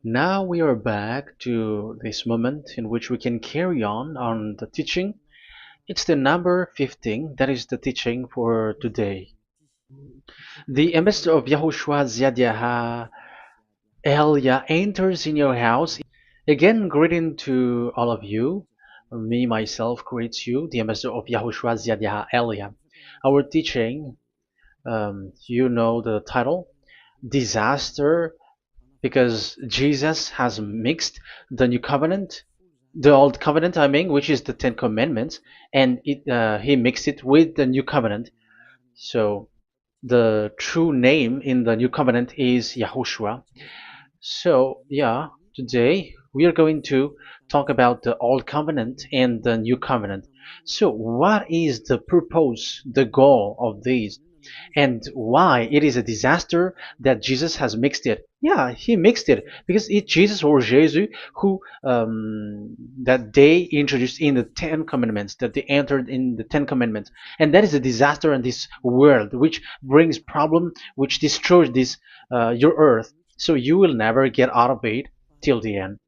Now we are back to this moment in which we can carry on the teaching. It's the number 15, that is the teaching for today. The ambassador of YAHOSHUAH YAH YAH enters in your house. Again, greeting to all of you. Me, myself, greets you, the ambassador of YAHOSHUAH YAH. Our teaching, you know the title, Disaster, because Jesus has mixed the new covenant, the old covenant, I mean, which is the Ten Commandments, and he mixed it with the new covenant. So the true name in the new covenant is Yahushua. So yeah, today we are going to talk about the old covenant and the new covenant. So what is the purpose, the goal of these? And why it is a disaster that Jesus has mixed it. Yeah, he mixed it because it's Jesus or Jesus who that they introduced in the Ten Commandments, that they entered in the Ten Commandments, and that is a disaster in this world, which brings problem, which destroys this your earth. So you will never get out of it till the end.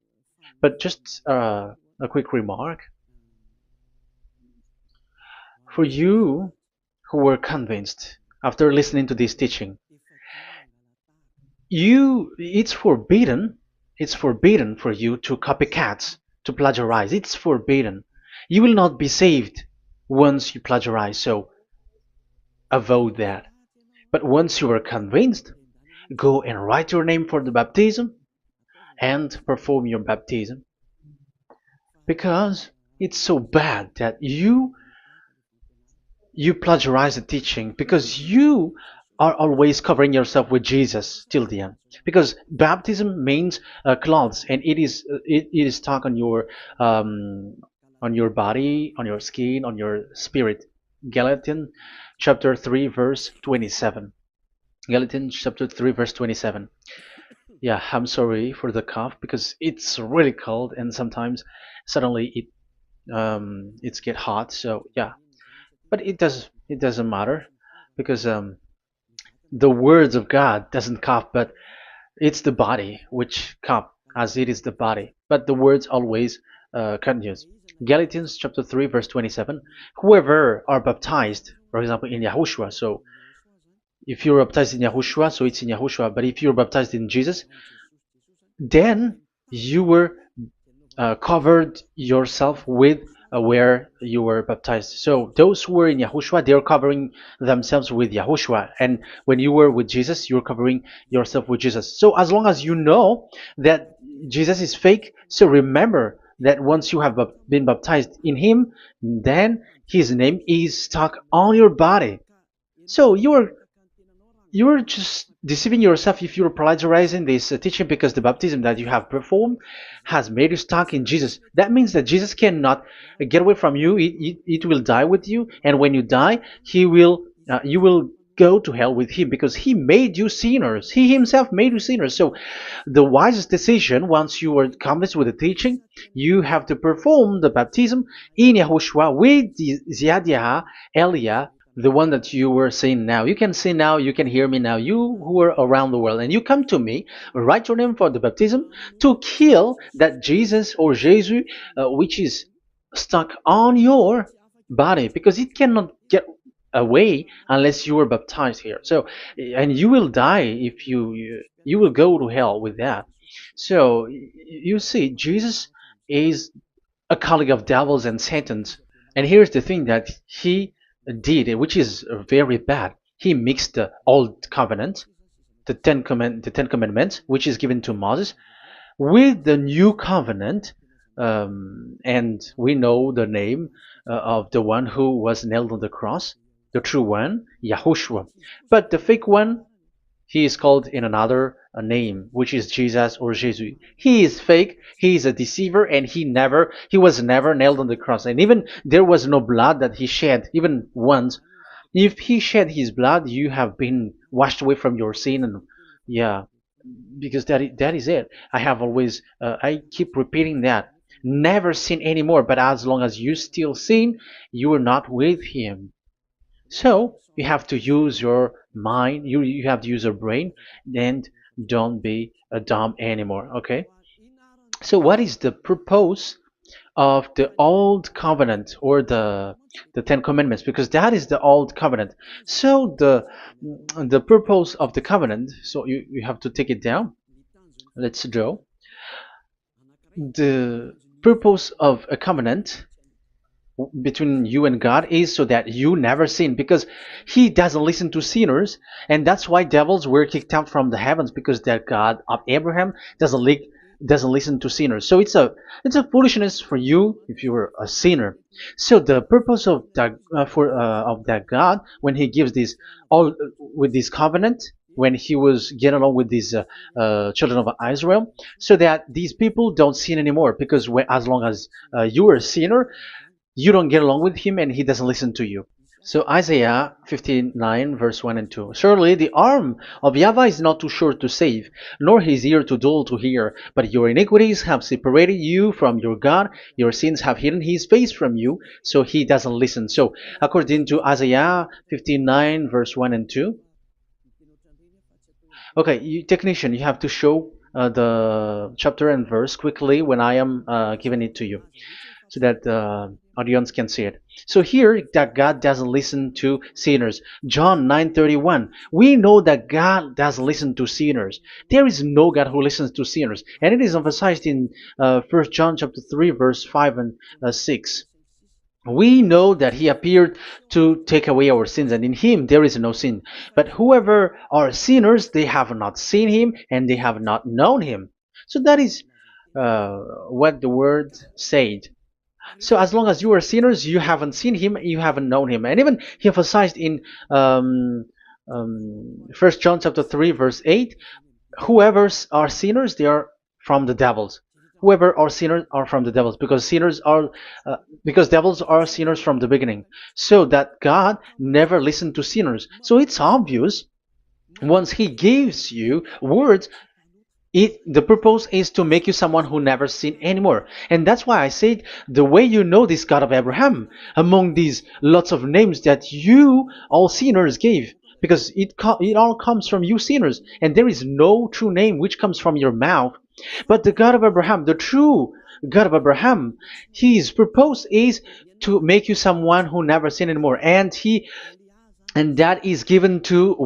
But just a quick remark for you who were convinced after listening to this teaching. It's forbidden for you to copycats, to plagiarize. It's forbidden. You will not be saved once you plagiarize, so avoid that. But once you are convinced, go and write your name for the baptism and perform your baptism, because it's so bad that you plagiarize the teaching, because you are always covering yourself with Jesus till the end. Because baptism means clothes, and it is stuck on your body, on your skin, on your spirit. Galatians chapter 3 verse 27. Galatians chapter 3 verse 27. Yeah, I'm sorry for the cough because it's really cold and sometimes suddenly it's get hot. So yeah, but it doesn't matter because the words of God doesn't cough, but it's the body which cough, as it is the body. But the words always continues. Galatians chapter 3 verse 27. Whoever are baptized, for example, in Yahushua. So if you're baptized in Yahushua, so it's in Yahushua. But if you're baptized in Jesus, then you were covered yourself with where you were baptized. So those who were in Yahushua, they are covering themselves with Yahushua. And when you were with Jesus, you're covering yourself with Jesus. So as long as you know that Jesus is fake, so remember that once you have been baptized in him, then his name is stuck on your body. So you're just deceiving yourself if you're plagiarizing this teaching, because the baptism that you have performed has made you stuck in Jesus. That means that Jesus cannot get away from you. It will die with you, and when you die, you will go to hell with him, because he made you sinners. He himself made you sinners. So the wisest decision, once you are convinced with the teaching, you have to perform the baptism in Yahushua with the Ziad Elia, the one that you were saying now. You can see now, you can hear me now, you who are around the world, and you come to me, write your name for the baptism to kill that Jesus or Jesus, which is stuck on your body, because it cannot get away unless you are baptized here. So, and you will die if you will go to hell with that. So you see, Jesus is a colleague of devils and Satans. And here's the thing that he did, which is very bad. He mixed the old covenant, the Ten Commandments, which is given to Moses, with the new covenant, and we know the name of the one who was nailed on the cross, the true one, Yahushua. But the fake one, he is called in another name, which is Jesus or Jesus. He is fake. He is a deceiver, and he was never nailed on the cross. And even there was no blood that he shed, even once. If he shed his blood, you have been washed away from your sin, and yeah, because that is it. I have always, I keep repeating that. Never sin anymore. But as long as you still sin, you are not with him. So you have to use your mind, you have to use your brain, and don't be a dumb anymore. Okay. So what is the purpose of the old covenant, or the Ten Commandments? Because that is the old covenant. So the purpose of the covenant. So you have to take it down. Let's draw the purpose of a covenant between you and God is so that you never sin, because he doesn't listen to sinners, and that's why devils were kicked out from the heavens, because that God of Abraham doesn't listen to sinners. So it's a foolishness for you if you were a sinner. So the purpose of that of that God, when he gives this all with this covenant, when he was getting along with these children of Israel, so that these people don't sin anymore, because as long as you are a sinner, you don't get along with him and he doesn't listen to you. So Isaiah 59 verse 1 and 2. Surely the arm of YAHVAH is not too short to save, nor his ear too dull to hear. But your iniquities have separated you from your God. Your sins have hidden his face from you, so he doesn't listen. So according to Isaiah 59 verse 1 and 2. Okay, technician, you have to show the chapter and verse quickly when I am giving it to you, so that the audience can see it. So here, that God doesn't listen to sinners. John 9:31. We know that God doesn't listen to sinners. There is no God who listens to sinners, and it is emphasized in 1 John chapter 3 verse 5 and 6. We know that he appeared to take away our sins, and in him there is no sin. But whoever are sinners, they have not seen him, and they have not known him. So that is what the word said. So as long as you are sinners, you haven't seen him, you haven't known him. And even he emphasized in 1 John chapter 3 verse 8, whoever are sinners, they are from the devils. Whoever are sinners are from the devils, because because devils are sinners from the beginning. So that God never listened to sinners. So it's obvious, once he gives you words, the purpose is to make you someone who never sin anymore. And that's why I said, the way you know this God of Abraham among these lots of names that you all sinners gave, because it all comes from you sinners, and there is no true name which comes from your mouth. But the God of Abraham, the true God of Abraham, his purpose is to make you someone who never sin anymore, and that is given to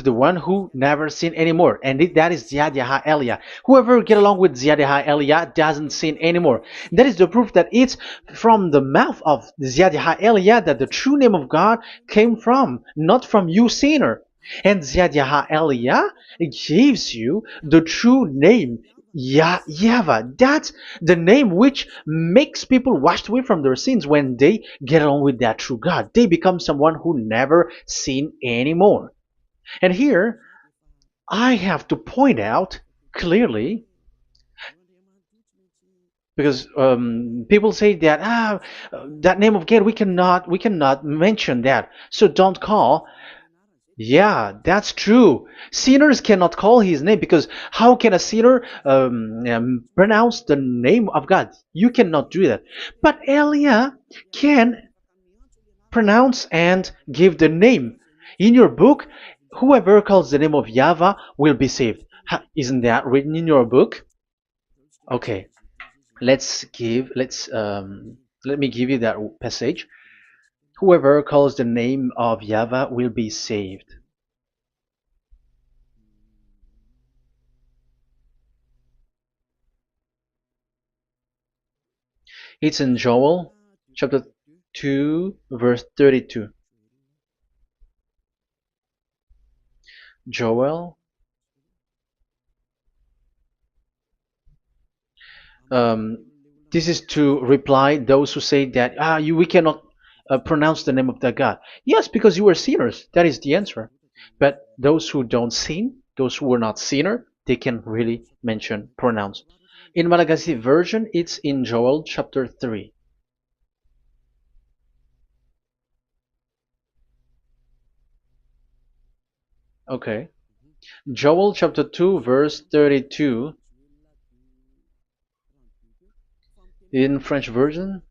the one who never sin anymore, and that is YAH. Whoever get along with YAH doesn't sin anymore. That is the proof that it's from the mouth of YAH that the true name of God came from, not from you sinner. And YAH gives you the true name, YAHVAH. That's the name which makes people washed away from their sins. When they get along with that true God, they become someone who never sin anymore. And here, I have to point out clearly, because people say that that name of God, we cannot mention that, so don't call. Yeah, that's true. Sinners cannot call his name, because how can a sinner pronounce the name of God? You cannot do that. But Elia can pronounce and give the name. In your book, whoever calls the name of YAHVAH will be saved. Isn't that written in your book? Okay, let me give you that passage. Whoever calls the name of YAHVAH will be saved. It's in Joel chapter 2 verse 32. Joel, this is to reply those who say that we cannot pronounce the name of that God. Yes, because you are sinners. That is the answer. But those who don't sin, those who are not sinner, they can really pronounce. In Malagasy version, it's in Joel chapter 3. Okay. Joel chapter 2 verse 32. In French version,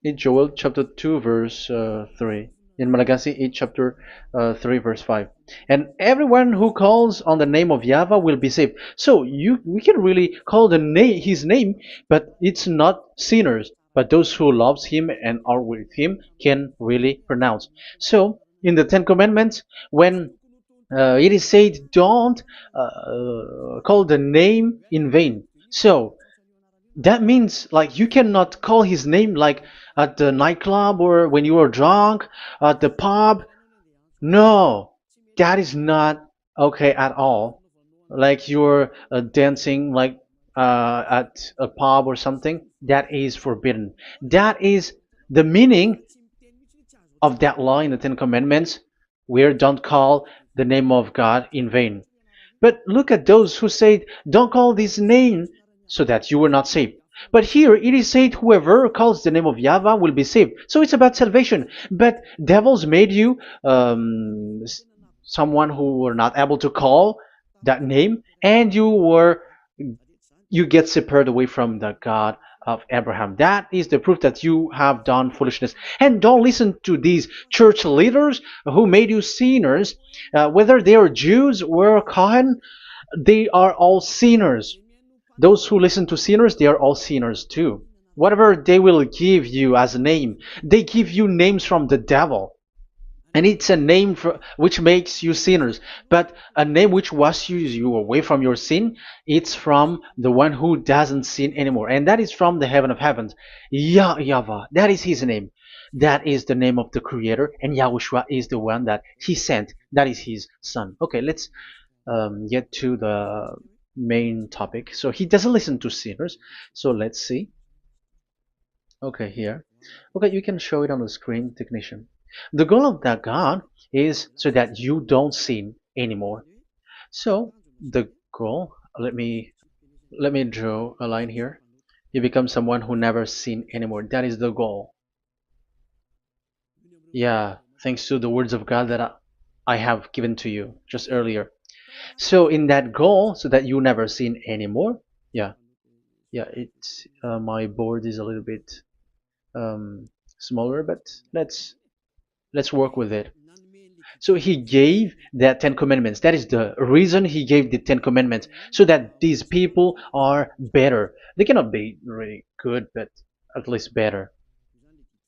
in Joel chapter 2 verse 3. in Malagasy 8 chapter 3 verse 5. And everyone who calls on the name of YAHVAH will be saved. So we can really call his name, but it's not sinners, but those who loves him and are with him can really pronounce. So in the Ten Commandments, when it is said, don't call the name in vain. So that means like you cannot call his name like at the nightclub or when you are drunk at the pub. No, that is not okay at all. Like you're dancing like at a pub or something, that is forbidden. That is the meaning of that law in the Ten Commandments, where don't call the name of God in vain. But look at those who say, don't call this name so that you will not saved. But here it is said, whoever calls the name of YAHVAH will be saved. So it's about salvation. But devils made you someone who were not able to call that name, and you get separated away from the God of Abraham. That is the proof that you have done foolishness. And don't listen to these church leaders who made you sinners, whether they are Jews or Kohen, they are all sinners. Those who listen to sinners, they are all sinners too. Whatever they will give you as a name, they give you names from the devil. And it's a name which makes you sinners, but a name which washes you away from your sin, it's from the one who doesn't sin anymore, and that is from the heaven of heavens. Yahvah, that is his name. That is the name of the Creator, and Yahushua is the one that he sent. That is his son. Okay, let's get to the main topic. So he doesn't listen to sinners. So let's see. Okay, here. Okay, you can show it on the screen, technician. The goal of that God is so that you don't sin anymore. So the goal, let me draw a line here. You become someone who never sin anymore. That is the goal. Yeah, thanks to the words of God that I have given to you just earlier. So in that goal, so that you never sin anymore. Yeah, yeah. It's my board is a little bit smaller, but let's work with it. So he gave the Ten Commandments. That is the reason he gave the Ten Commandments, so that these people are better. They cannot be really good, but at least better.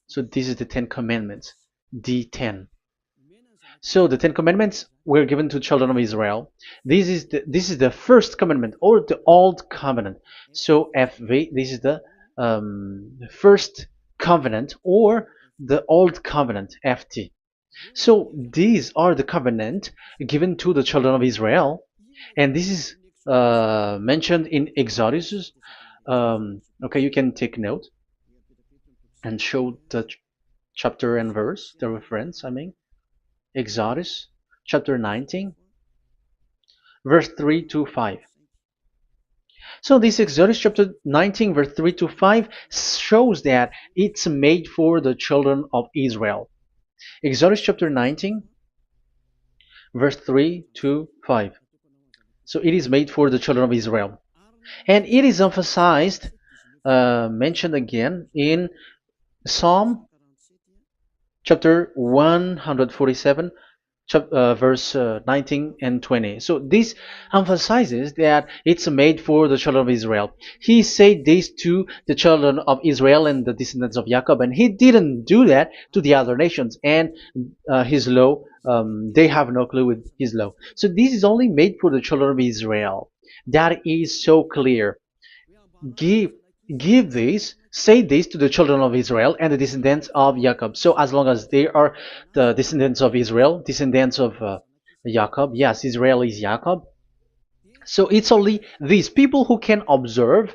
So this is the Ten Commandments, D10. So the Ten Commandments were given to children of Israel. This is the first commandment or the old covenant. So FV, this is the first covenant or the old covenant, FT. So these are the covenant given to the children of Israel, and this is mentioned in Exodus. Okay, you can take note and show the chapter and verse, the reference. I mean, Exodus chapter 19, verse 3 to 5. So this Exodus chapter 19, verse 3 to 5 shows that it's made for the children of Israel. Exodus chapter 19, verse 3 to 5. So it is made for the children of Israel. And it is emphasized, mentioned again in Psalm chapter 147, verse 19 and 20. So this emphasizes that it's made for the children of Israel. He said this to the children of Israel and the descendants of Jacob, and he didn't do that to the other nations. And his law, they have no clue with his law. So this is only made for the children of Israel. That is so clear. Give give this, say this to the children of Israel and the descendants of Jacob. So as long as they are the descendants of Israel, descendants of Jacob, yes, Israel is Jacob. So it's only these people who can observe.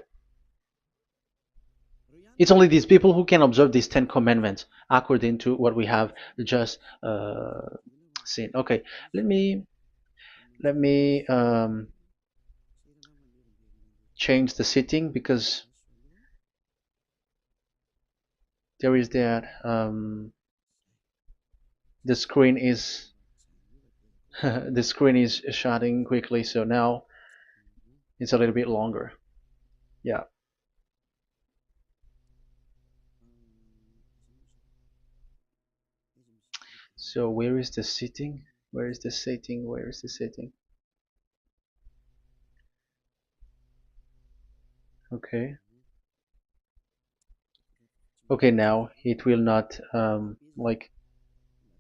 It's only these people who can observe these Ten Commandments according to what we have just seen. Okay, let me change the setting because there is that the screen is the screen is shutting quickly, so now it's a little bit longer. Yeah. So where is the sitting? Where is the sitting? Where is the sitting? Okay. Okay, now it will not like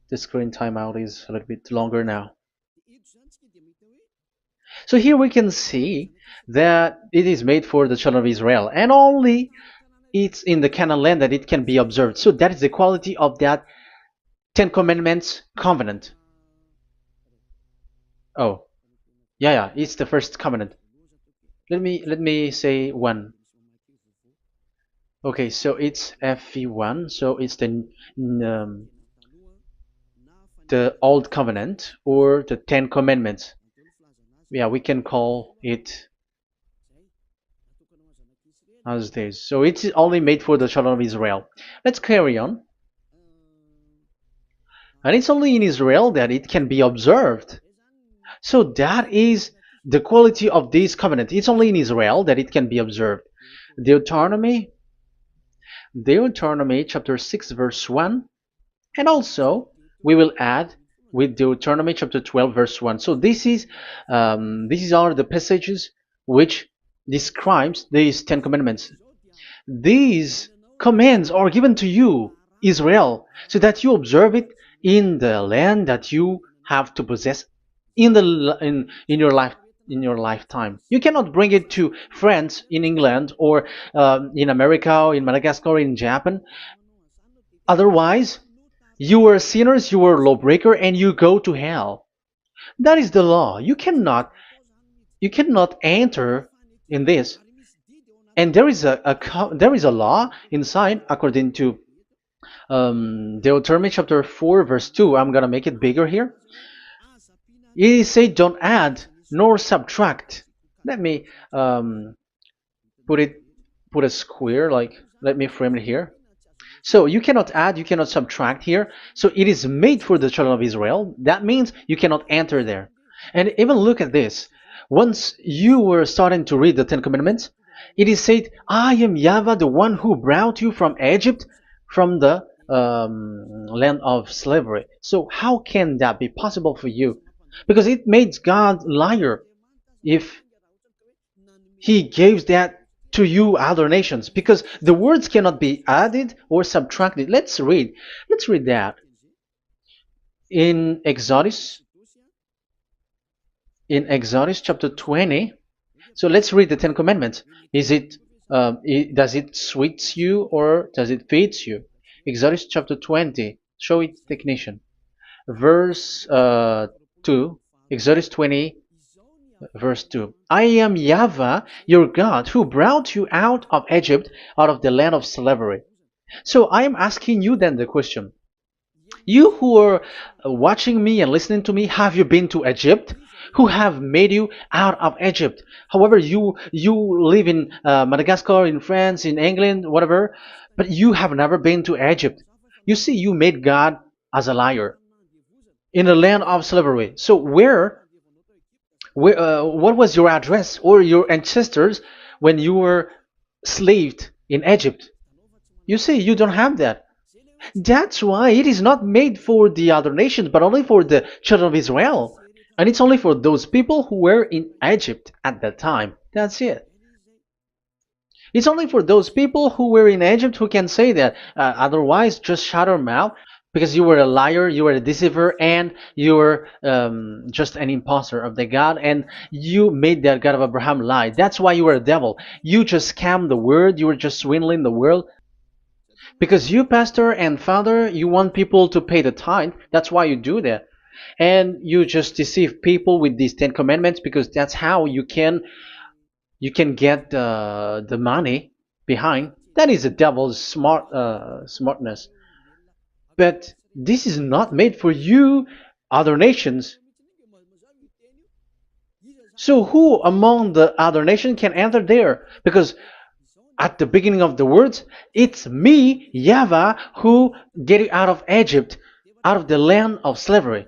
the screen timeout is a little bit longer now. So here we can see that it is made for the children of Israel, and only it's in the Canaan land that it can be observed. So that is the quality of that Ten Commandments covenant. Oh, yeah, it's the first covenant. Let me say one. Okay, so it's FV1, so it's the old covenant or the Ten Commandments. Yeah, we can call it as this. So it's only made for the children of Israel. Let's carry on. And it's only in Israel that it can be observed. So that is the quality of this covenant. It's only in Israel that it can be observed. Deuteronomy, Deuteronomy chapter 6 verse 1, and also we will add with Deuteronomy chapter 12 verse 1. So these are the passages which describes these Ten Commandments. These commands are given to you, Israel, so that you observe it in the land that you have to possess in your lifetime. You cannot bring it to France, in England, or in America, or in Madagascar, or in Japan. Otherwise, you are sinners, you are lawbreaker, and you go to hell. That is the law. You cannot enter in this. And there is a law inside according to Deuteronomy chapter 4 verse 2. I'm gonna make it bigger here. It says don't add nor subtract. Let me put it put a square, like let me frame it here. So you cannot add, you cannot subtract here. So it is made for the children of Israel. That means you cannot enter there. And even look at this. Once you were starting to read the Ten Commandments, it is said, I am YAHVAH, the one who brought you from Egypt, from the land of slavery. So how can that be possible for you? Because it makes God liar if he gives that to you other nations, because the words cannot be added or subtracted. Let's read that in Exodus chapter 20. So let's read the Ten Commandments. Does it sweets you or does it feeds you? Exodus chapter 20. Show it, technician. Verse 2. Exodus 20 verse 2. I am YAHVAH, your God, who brought you out of Egypt, out of the land of slavery. So I am asking you then the question. You who are watching me and listening to me, have you been to Egypt? Who have made you out of Egypt? However, you live in Madagascar, in France, in England, whatever, but you have never been to Egypt. You see, you made God as a liar in the land of slavery. So what was your address or your ancestors when you were slaved in Egypt? You see, you don't have that. That's why it is not made for the other nations, but only for the children of Israel. And it's only for those people who were in Egypt at that time. That's it. It's only for those people who were in Egypt who can say that. Otherwise, just shut your mouth, because you were a liar, you were a deceiver, and you were just an imposter of the God, and you made that God of Abraham lie. That's why you were a devil. You just scammed the word, you were just swindling the world. Because you, pastor and father, you want people to pay the tithe. That's why you do that. And you just deceive people with these Ten Commandments, because that's how you can get the money behind. That is the devil's smartness. But this is not made for you, other nations. So who among the other nations can enter there? Because at the beginning of the words, it's me, YAHVAH, who get you out of Egypt, out of the land of slavery.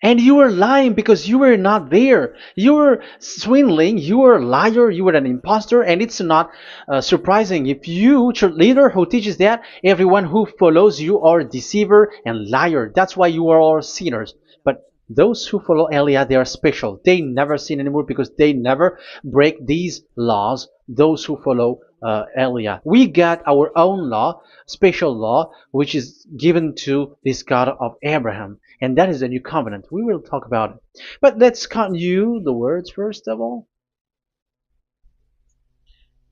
And you were lying because you were not there. You were swindling. You were a liar. You were an impostor. And it's not surprising if you, church leader who teaches that, everyone who follows you are a deceiver and liar. That's why you are all sinners. But those who follow Elia, they are special. They never sin anymore because they never break these laws. Those who follow Elia. We got our own law, special law, which is given to this God of Abraham. And that is the new covenant. We will talk about it. But let's continue the words first of all.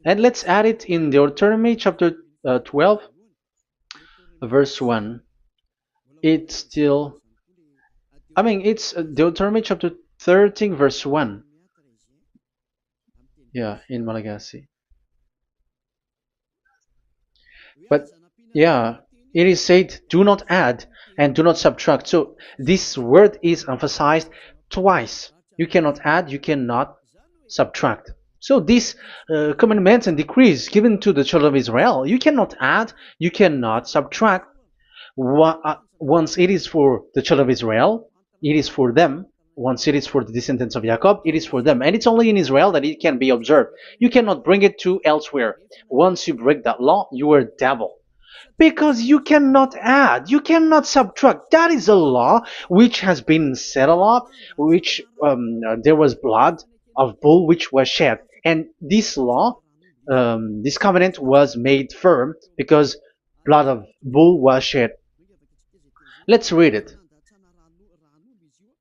And let's add it in Deuteronomy chapter 12, verse 1. It's still, it's Deuteronomy chapter 13, verse 1. Yeah, in Malagasy. But yeah, it is said, do not add and do not subtract. So this word is emphasized twice. You cannot add, you cannot subtract. So these commandments and decrees given to the children of Israel, you cannot add, you cannot subtract. Once it is for the children of Israel, it is for them. Once it is for the descendants of Jacob, it is for them. And it's only in Israel that it can be observed. You cannot bring it to elsewhere. Once you break that law, you are devil. Because you cannot add, you cannot subtract. That is a law which has been settled up, which there was blood of bull which was shed. And this law, this covenant was made firm because blood of bull was shed. Let's read it.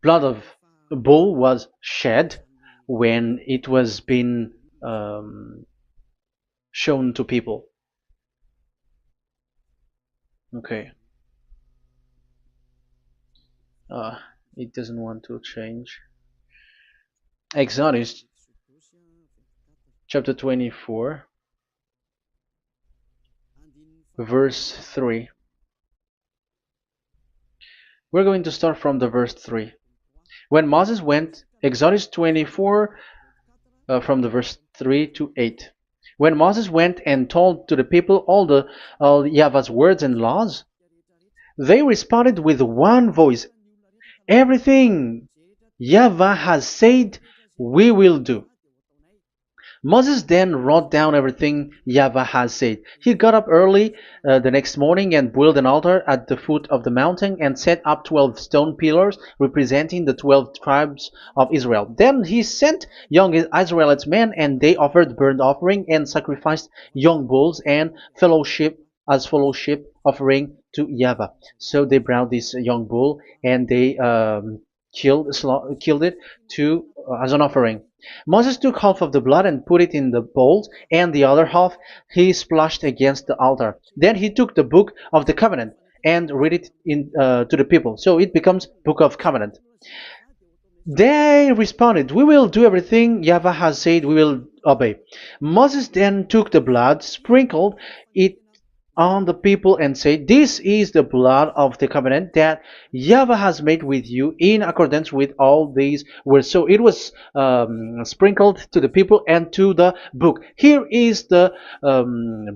Blood of bull was shed when it was been shown to people. Okay. It doesn't want to change. Exodus chapter 24, verse 3. We're going to start from the verse 3. When Moses went, Exodus 24, from the verse 3 to 8. When Moses went and told to the people all YAHVAH's words and laws, they responded with one voice, everything YAHVAH has said, we will do. Moses then wrote down everything YAHVAH has said. He got up early the next morning and built an altar at the foot of the mountain and set up 12 stone pillars representing the 12 tribes of Israel. Then he sent young Israelite men, and they offered burnt offering and sacrificed young bulls and fellowship offering to YAHVAH. So they brought this young bull and they killed it as an offering. Moses took half of the blood and put it in the bowls, and the other half he splashed against the altar. Then he took the book of the covenant and read it to the people. So it becomes book of covenant. They responded, we will do everything YAHVAH has said, we will obey. Moses then took the blood, sprinkled it on the people and said, this is the blood of the covenant that YAHVAH has made with you in accordance with all these words. So it was sprinkled to the people and to the book. Here is the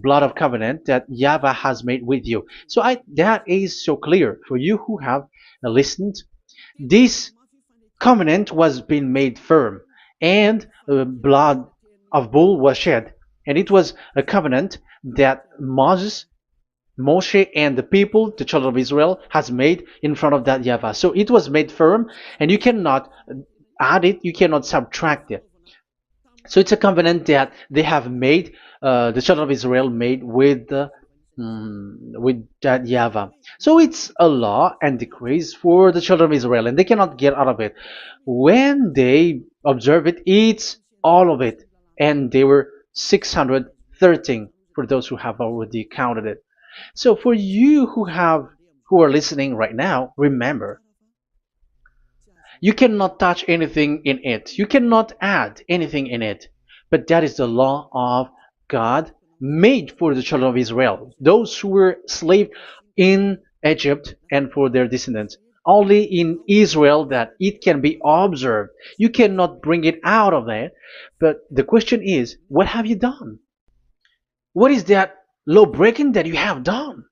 blood of covenant that YAHVAH has made with you. So that is so clear for you who have listened. This covenant was being made firm, and blood of bull was shed. And it was a covenant that Moshe and the people, the children of Israel, has made in front of that YAHVAH. So it was made firm, and you cannot add it, you cannot subtract it. So it's a covenant that they have made, the children of Israel made with that YAHVAH. So it's a law and decrees for the children of Israel, and they cannot get out of it. When they observe it, it's all of it. And they were 613 for those who have already counted it. So for you who are listening right now, remember, you cannot touch anything in it. You cannot add anything in it. But that is the law of God made for the children of Israel, those who were slaves in Egypt and for their descendants. Only in Israel that it can be observed. You cannot bring it out of there. But the question is, what have you done? What is that law breaking that you have done?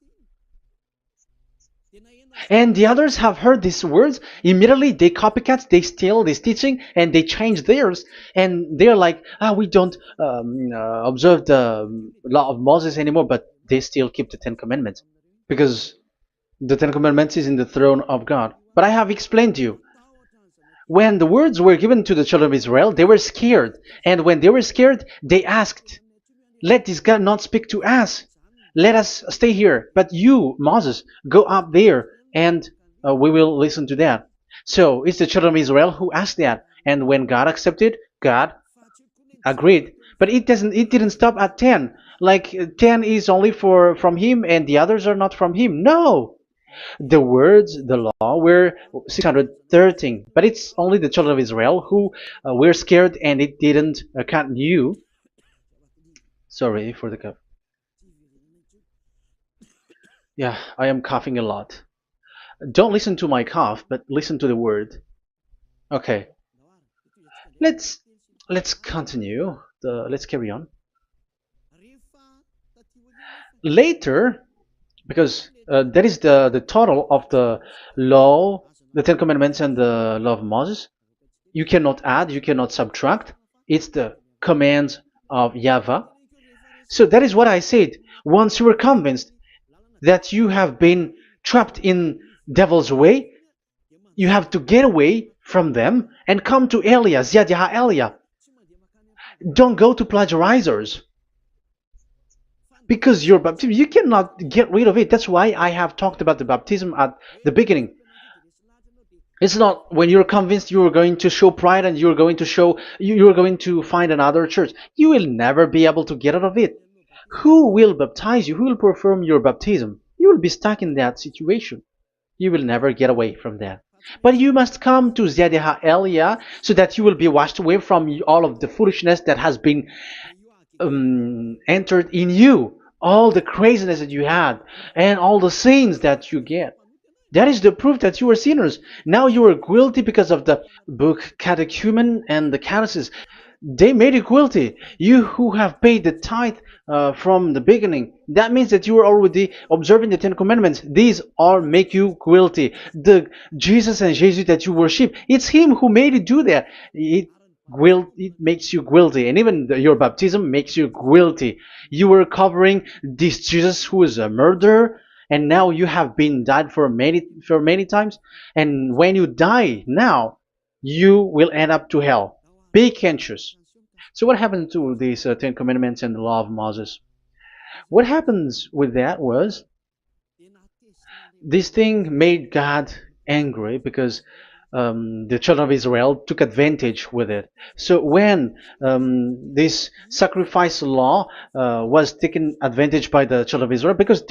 And the others have heard these words. Immediately they copycats, they steal this teaching, and they change theirs. And they're like, we don't observe the law of Moses anymore, but they still keep the Ten Commandments because the Ten Commandments is in the throne of God. But I have explained to you, when the words were given to the children of Israel, they were scared. And when they were scared, they asked, let this God not speak to us. Let us stay here. But you, Moses, go up there and we will listen to that. So it's the children of Israel who asked that. And when God accepted, God agreed. But it didn't stop at 10. Like 10 is only from him and the others are not from him. No. The words, the law were 613. But it's only the children of Israel who were scared and it didn't cut you. Sorry for the cough. Yeah, I am coughing a lot. Don't listen to my cough, but listen to the word. Okay, let's let's continue. Let's carry on. Later, because that is the total of the law, the Ten Commandments, and the law of Moses. You cannot add, you cannot subtract. It's the commands of YAHVAH. So that is what I said. Once you were convinced that you have been trapped in devil's way, you have to get away from them and come to Elia, Ziad Elia. Don't go to plagiarizers. Because your baptism, you cannot get rid of it. That's why I have talked about the baptism at the beginning. It's not when you're convinced you are going to show pride and you're going to show you're going to find another church. You will never be able to get out of it. Who will baptize you? Who will perform your baptism? You will be stuck in that situation. You will never get away from that. But you must come to Ziad Elia so that you will be washed away from all of the foolishness that has been entered in you, all the craziness that you had, and all the sins that you get. That is the proof that you are sinners. Now you are guilty because of the book catechumen and the catechism. They made you guilty. You who have paid the tithe from the beginning, that means that you are already observing the Ten Commandments. These all make you guilty. The Jesus and Jesus that you worship, it's Him who made you do that. It makes you guilty, and even your baptism makes you guilty. You were covering this Jesus who is a murderer, and now you have been died for many times. And when you die now, you will end up to hell. Be conscious. So what happened to these Ten Commandments and the Law of Moses? What happens with that was this thing made God angry because the children of Israel took advantage with it. So when this sacrifice law was taken advantage by the children of Israel, because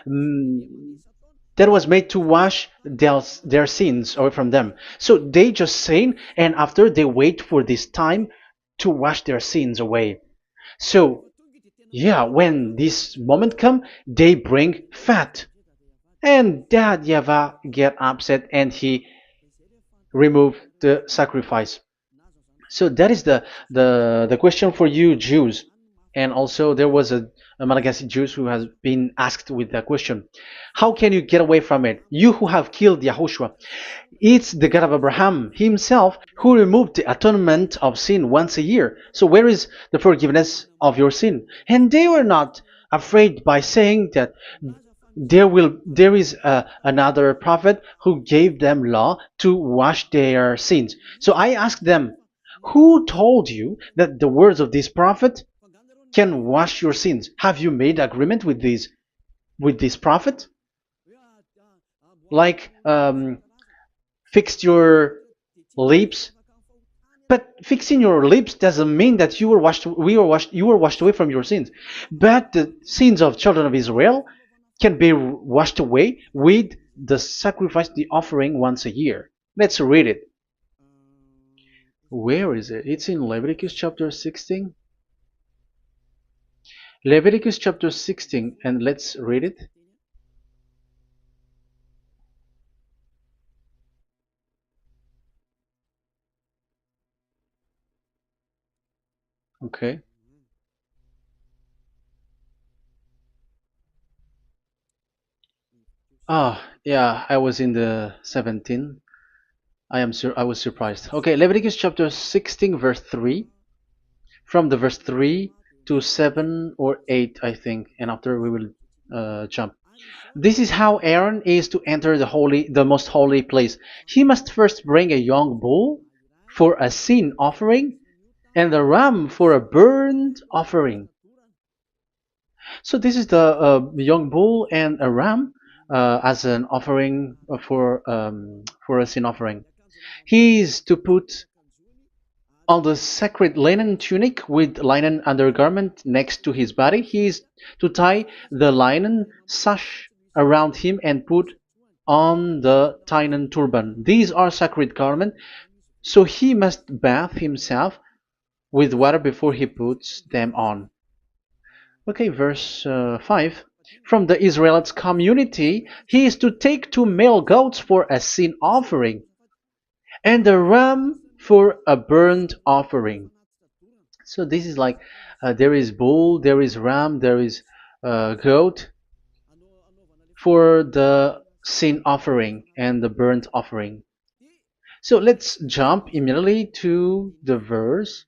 um, that was made to wash their sins away from them. So they just sin, and after they wait for this time to wash their sins away. So yeah, when this moment come, they bring fat, and Dad Yava get upset and he remove the sacrifice. So that is the question for you Jews, and also there was a Malagasy Jews who has been asked with that question: how can you get away from it? You who have killed YAHOSHUAH. It's the God of Abraham Himself who removed the atonement of sin once a year. So where is the forgiveness of your sin? And they were not afraid by saying that there is another prophet who gave them law to wash their sins. So I asked them, who told you that the words of this prophet can wash your sins? Have you made agreement with this prophet? Like fix your lips. But fixing your lips doesn't mean that you were washed away from your sins. But the sins of children of Israel can be washed away with the sacrifice, the offering once a year. Let's read it. Where is it? It's in Leviticus chapter 16. Leviticus chapter 16, and let's read it. Okay. Yeah, I was in the 17. I was surprised. Okay, Leviticus chapter 16 verse 3, from the verse 3 to 7 or 8, I think, and after we will jump. This is how Aaron is to enter the most holy place. He must first bring a young bull for a sin offering and a ram for a burnt offering. So this is the young bull and a ram as an offering for a sin offering. He is to put on the sacred linen tunic with linen undergarment next to his body. He is to tie the linen sash around him and put on the linen turban. These are sacred garments, so he must bathe himself with water before he puts them on. Okay, verse 5. From the Israelites community, he is to take two male goats for a sin offering and a ram for a burnt offering. So this is like there is bull, there is ram, there is goat for the sin offering and the burnt offering. So let's jump immediately to the verse.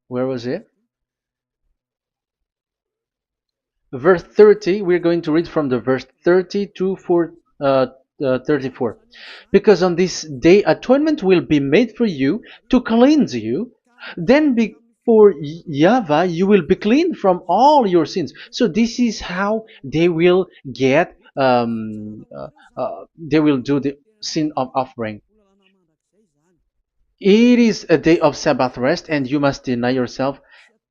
Where was it? Verse 30. We're going to read from the verse 30 to 34. Because on this day atonement will be made for you to cleanse you. Then before YAHVAH you will be clean from all your sins. So this is how they will get they will do the sin of offering. It is a day of Sabbath rest, and you must deny yourself.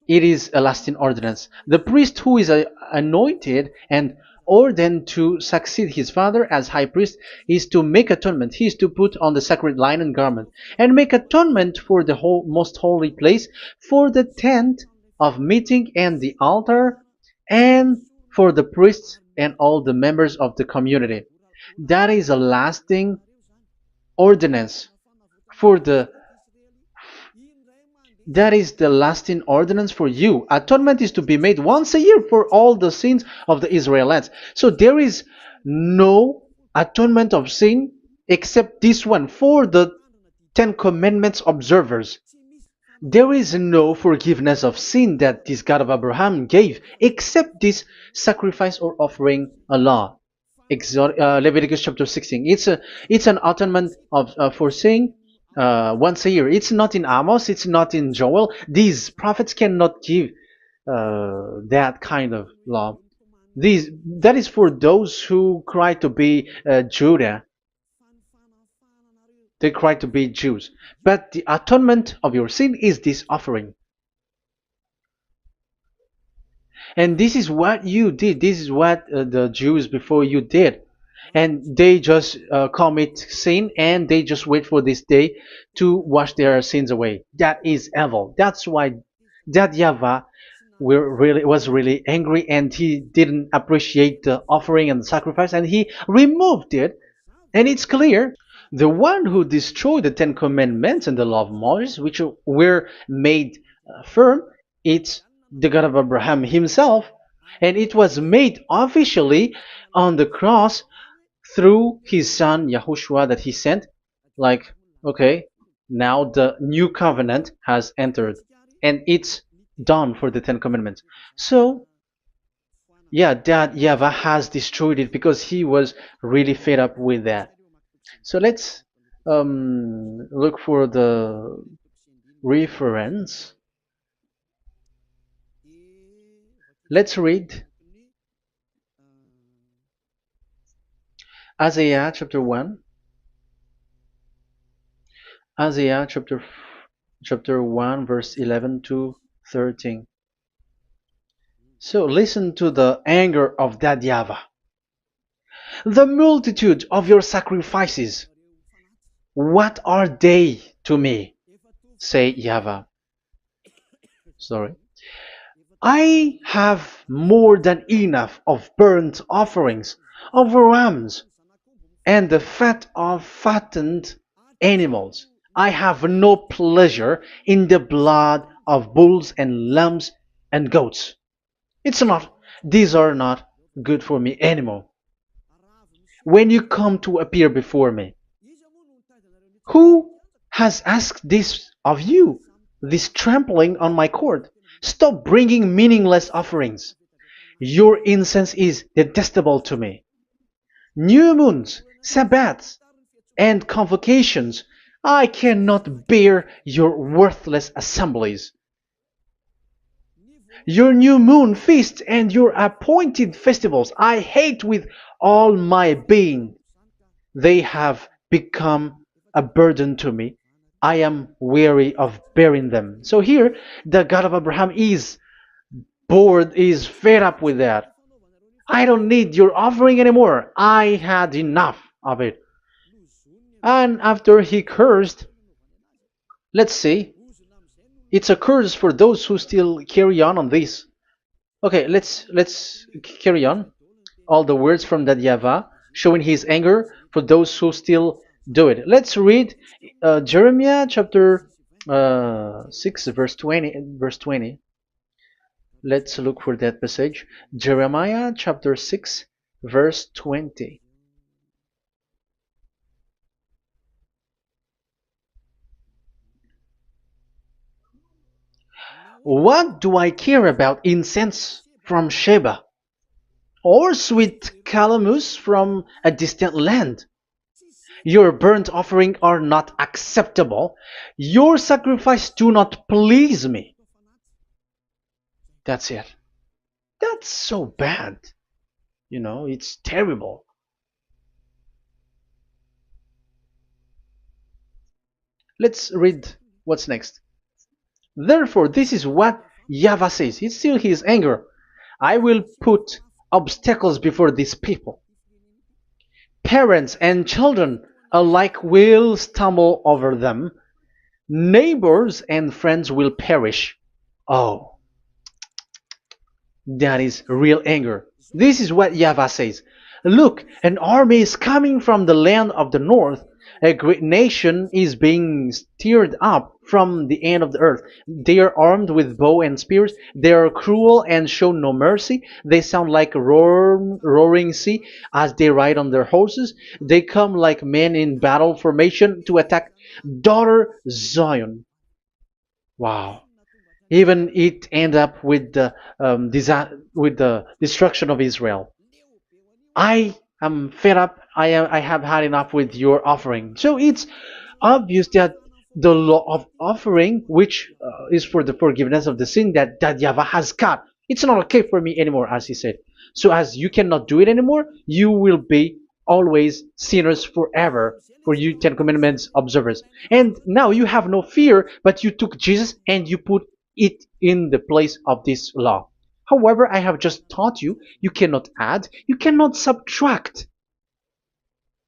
It is a lasting ordinance. The priest who is anointed and ordained to succeed his father as high priest is to make atonement. He is to put on the sacred linen garment and make atonement for the most holy place, for the tent of meeting and the altar, and for the priests and all the members of the community. That is a lasting ordinance for the that is the lasting ordinance for you. Atonement is to be made once a year for all the sins of the Israelites. So there is no atonement of sin except this one for the Ten Commandments observers. There is no forgiveness of sin that this God of Abraham gave except this sacrifice or offering a law. Leviticus chapter 16. It's an atonement of for sin once a year. It's not in Amos. It's not in Joel. These prophets cannot give that kind of law. These that is for those who cry to be Judah. They cry to be Jews. But the atonement of your sin is this offering. And this is what you did. This is what the Jews before you did. And they just commit sin and they just wait for this day to wash their sins away. That is evil. That's why that YAHVAH was really angry and he didn't appreciate the offering and the sacrifice and he removed it. And it's clear the one who destroyed the Ten Commandments and the law of Moses, which were made firm, it's the God of Abraham himself. And it was made officially on the cross through his son YAHOSHUAH that he sent. Like, okay, now the new covenant has entered and it's done for the Ten Commandments. So, yeah, that YAHVAH has destroyed it because he was really fed up with that. So let's look for the reference. Let's read Isaiah chapter 1. Isaiah chapter 1 verse 11 to 13. So listen to the anger of that YAHVAH. The multitude of your sacrifices, what are they to me? Say YAHVAH. Sorry. I have more than enough of burnt offerings, of rams, and the fat of fattened animals. I have no pleasure in the blood of bulls and lambs and goats. These are not good for me anymore. When you come to appear before me, who has asked this of you? This trampling on my court. Stop bringing meaningless offerings. Your incense is detestable to me. New moons, Sabbaths, and convocations. I cannot bear your worthless assemblies. Your new moon feasts and your appointed festivals I hate with all my being. They have become a burden to me. I am weary of bearing them. So here, the God of Abraham is bored, is fed up with that. I don't need your offering anymore. I had enough of it. And after he cursed, let's see, it's a curse for those who still carry on this. Okay, let's carry on. All the words from that YAHVAH showing his anger for those who still do it. Let's read Jeremiah chapter 6 verse 20 verse 20. Let's look for that passage. Jeremiah chapter 6 verse 20. What do I care about incense from Sheba or sweet calamus from a distant land? Your burnt offering are not acceptable. Your sacrifice do not please me. That's it. That's so bad. It's terrible. Let's read what's next. Therefore, this is what YAHVAH says. It's still his anger. I will put obstacles before these people. Parents and children alike will stumble over them. Neighbors and friends will perish. Oh, that is real anger. This is what YAHVAH says. Look, an army is coming from the land of the north. A great nation is being stirred up from the end of the earth. They are armed with bow and spears. They are cruel and show no mercy. They sound like a roaring sea as they ride on their horses. They come like men in battle formation to attack daughter Zion. Wow. Even it end up with the with the destruction of Israel. I am fed up. I have had enough with your offering. So it's obvious that the law of offering, which is for the forgiveness of the sin that YAHVAH has got, it's not okay for me anymore, as he said. So as you cannot do it anymore, you will be always sinners forever for you Ten Commandments observers. And now you have no fear, but you took Jesus and you put it in the place of this law. However, I have just taught you, you cannot add, you cannot subtract.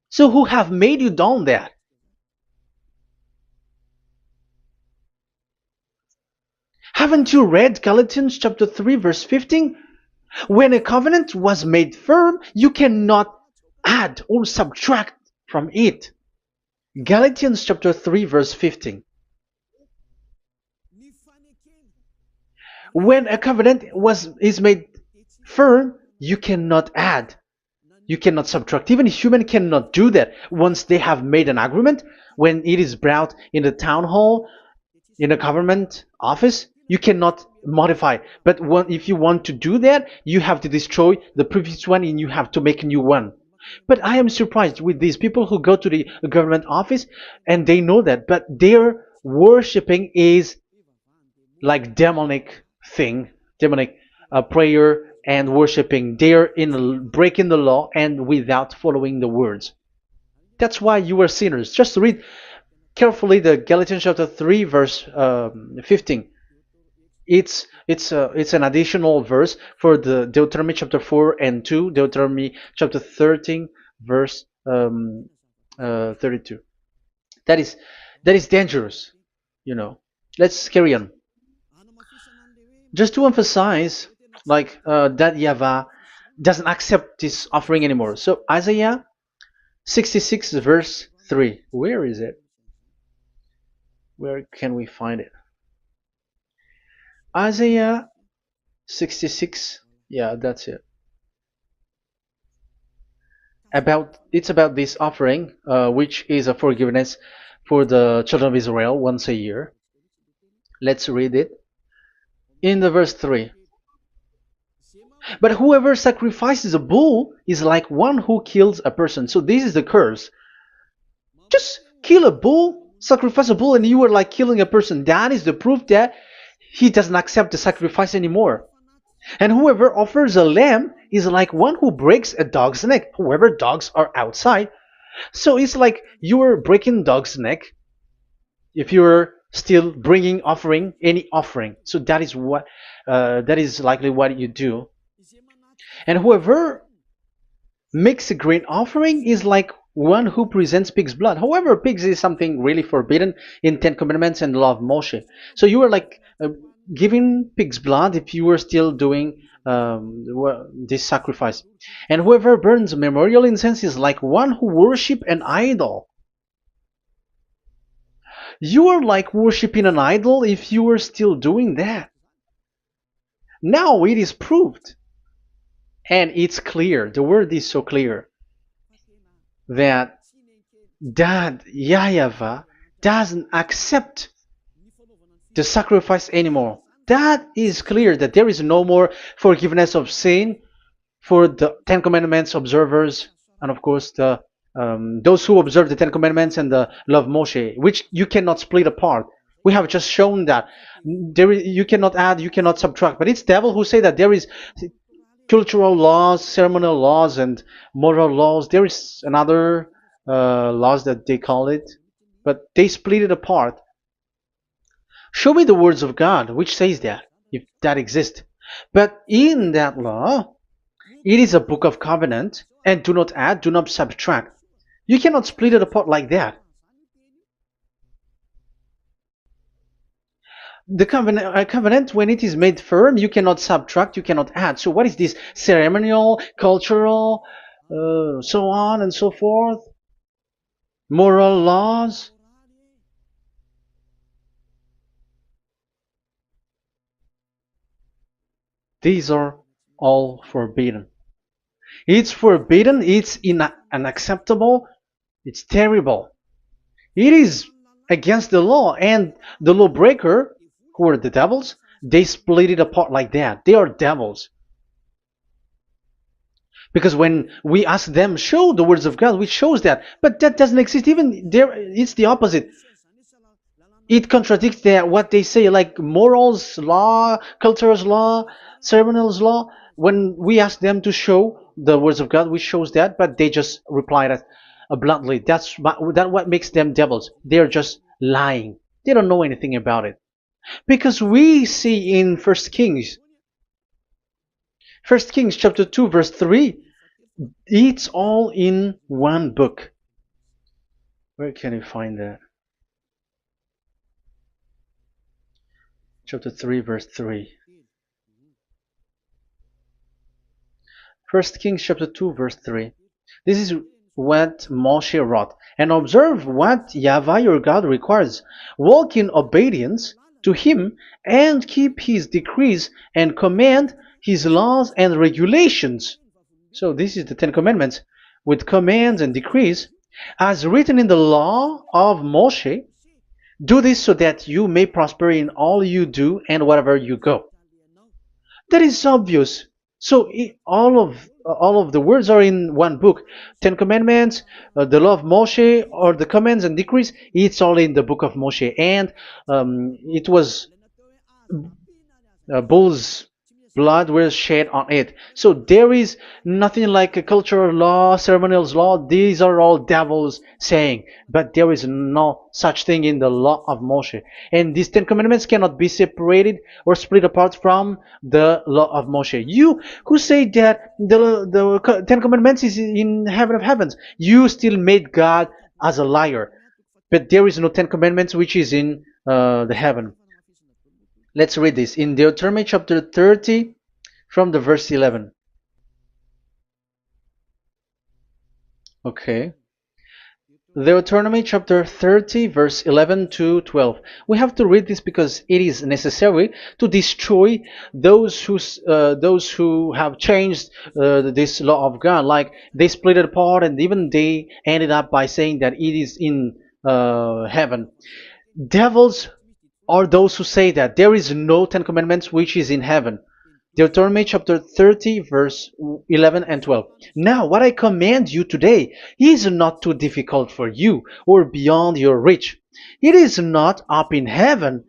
So who have made you done that? Haven't you read Galatians chapter 3 verse 15? When a covenant was made firm, you cannot add or subtract from it. Galatians chapter 3 verse 15. When a covenant is made firm, you cannot add. You cannot subtract. Even human cannot do that. Once they have made an agreement, when it is brought in the town hall, in a government office, you cannot modify. But if you want to do that, you have to destroy the previous one and you have to make a new one. But I am surprised with these people who go to the government office and they know that, but their worshipping is like demonic thing, demonic prayer and worshipping. They're in breaking the law and without following the words. That's why you are sinners. Just read carefully the Galatians chapter 3 verse 15. It's an additional verse for the Deuteronomy chapter 4 and 2, Deuteronomy chapter 13 verse 32. That is dangerous, you know. Let's carry on. Just to emphasize, like that YAHVAH doesn't accept this offering anymore. So Isaiah 66 verse 3. Where is it? Where can we find it? Isaiah 66. Yeah, that's it. It's about this offering, which is a forgiveness for the children of Israel once a year. Let's read it in the verse 3. But whoever sacrifices a bull is like one who kills a person. So this is the curse. Just kill a bull, sacrifice a bull, and you are like killing a person. That is the proof that he doesn't accept the sacrifice anymore. And whoever offers a lamb is like one who breaks a dog's neck. Whoever dogs are outside. So it's like you are breaking dog's neck if you're still bringing offering any offering. So that is likely what you do. And whoever makes a grain offering is like one who presents pig's blood. However, pigs is something really forbidden in Ten Commandments and the law of Moshe. So you are like giving pig's blood if you were still doing this sacrifice. And whoever burns memorial incense is like one who worship an idol. You are like worshiping an idol if you were still doing that. Now it is proved. And it's clear, the word is so clear, that YAHVAH doesn't accept the sacrifice anymore. That is clear that there is no more forgiveness of sin for the Ten Commandments observers, and of course those who observe the Ten Commandments and the law of Moshe, which you cannot split apart. We have just shown that you cannot add, you cannot subtract. But it's devil who say that there is cultural laws, ceremonial laws, and moral laws. There is another laws that they call it, but they split it apart. Show me the words of God which says that, if that exists. But in that law, it is a book of covenant, and do not add, do not subtract. You cannot split it apart like that. The covenant, when it is made firm, you cannot subtract, you cannot add. So what is this ceremonial, cultural, so on and so forth? Moral laws? These are all forbidden. It's forbidden, it's unacceptable, it's terrible. It is against the law, and the lawbreaker, who are the devils, they split it apart like that. They are devils. Because when we ask them, show the words of God, which shows that, but that doesn't exist. Even there, it's the opposite. It contradicts what they say, like morals law, cultural law, ceremonial law. When we ask them to show the words of God, which shows that, but they just reply that bluntly. That's what makes them devils. They're just lying. They don't know anything about it. Because we see in First Kings chapter 2 verse 3, it's all in one book. Where can you find that? Chapter 3 verse 3. First Kings chapter 2 verse 3. This is what Moshe wrote. And observe what YAHVAH your God requires. Walk in obedience to him and keep his decrees and command his laws and regulations. So this is the Ten Commandments with commands and decrees as written in the law of Moshe. Do this so that you may prosper in all you do and wherever you go. That is obvious. So all of the words are in one book. Ten Commandments, the law of Moshe, or the commands and decrees. It's all in the book of Moshe, and it was bull's blood was shed on it. So there is nothing like a cultural law, ceremonial law. These are all devils saying, but there is no such thing in the law of Moshe. And these Ten Commandments cannot be separated or split apart from the law of Moshe. You who say that the Ten Commandments is in heaven of heavens, you still made God as a liar. But there is no Ten Commandments which is in the heaven. Let's read this in Deuteronomy chapter 30 from the verse 11. Okay. Deuteronomy chapter 30 verse 11 to 12. We have to read this because it is necessary to destroy those who have changed this law of God. Like they split it apart, and even they ended up by saying that it is in heaven. Devils are those who say that there is no Ten Commandments which is in heaven. Deuteronomy chapter 30, verse 11 and 12. Now, what I command you today is not too difficult for you or beyond your reach. It is not up in heaven,